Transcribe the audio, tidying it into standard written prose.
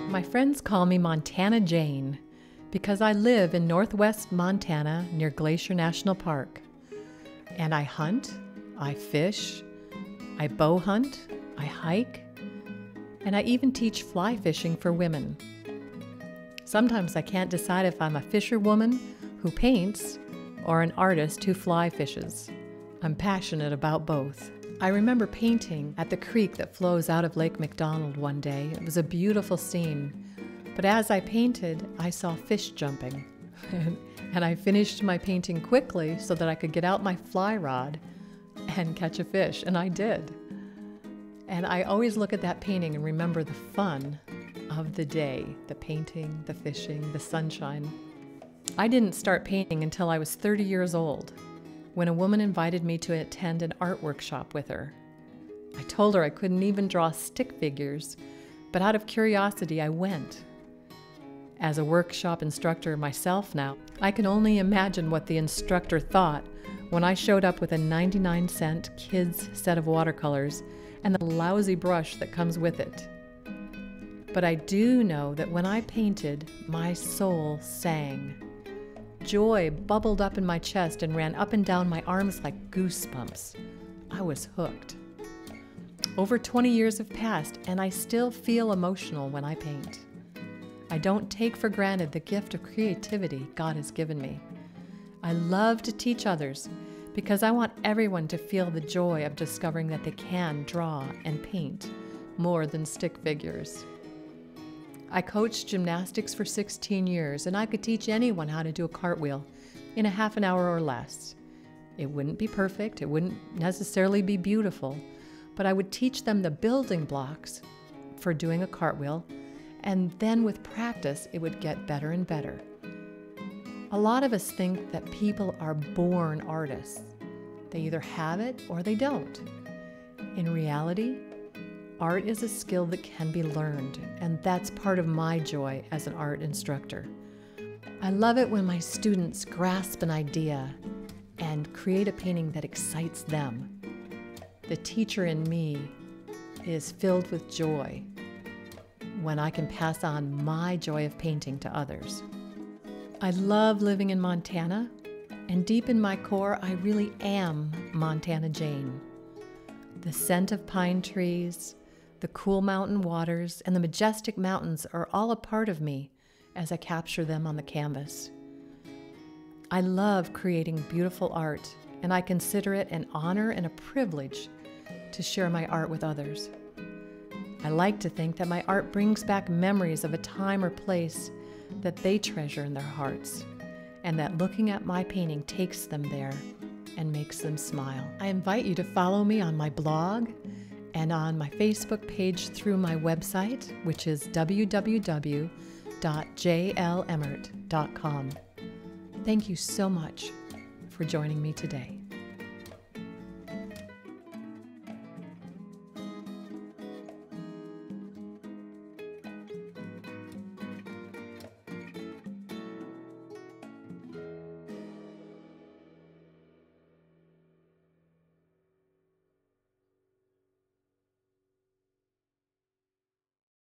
My friends call me Montana Jane because I live in northwest Montana near Glacier National Park. And I hunt, I fish, I bow hunt, I hike, and I even teach fly fishing for women. Sometimes I can't decide if I'm a fisherwoman who paints or an artist who fly fishes. I'm passionate about both. I remember painting at the creek that flows out of Lake McDonald one day. It was a beautiful scene. But as I painted, I saw fish jumping. And I finished my painting quickly so that I could get out my fly rod and catch a fish, and I did. And I always look at that painting and remember the fun of the day, the painting, the fishing, the sunshine. I didn't start painting until I was 30 years old, when a woman invited me to attend an art workshop with her. I told her I couldn't even draw stick figures, but out of curiosity I went. As a workshop instructor myself now, I can only imagine what the instructor thought when I showed up with a 99-cent kids set of watercolors and the lousy brush that comes with it. But I do know that when I painted, my soul sang. Joy bubbled up in my chest and ran up and down my arms like goosebumps. I was hooked. Over 20 years have passed, and I still feel emotional when I paint. I don't take for granted the gift of creativity God has given me. I love to teach others because I want everyone to feel the joy of discovering that they can draw and paint more than stick figures. I coached gymnastics for 16 years, and I could teach anyone how to do a cartwheel in a half an hour or less. It wouldn't be perfect, it wouldn't necessarily be beautiful, but I would teach them the building blocks for doing a cartwheel, and then with practice, it would get better and better. A lot of us think that people are born artists. They either have it or they don't. In reality, art is a skill that can be learned, and that's part of my joy as an art instructor. I love it when my students grasp an idea and create a painting that excites them. The teacher in me is filled with joy when I can pass on my joy of painting to others. I love living in Montana, and deep in my core, I really am Montana Jane. The scent of pine trees, the cool mountain waters, and the majestic mountains are all a part of me as I capture them on the canvas. I love creating beautiful art, and I consider it an honor and a privilege to share my art with others. I like to think that my art brings back memories of a time or place that they treasure in their hearts, and that looking at my painting takes them there and makes them smile. I invite you to follow me on my blog and on my Facebook page through my website, which is www.jlemmert.com. Thank you so much for joining me today.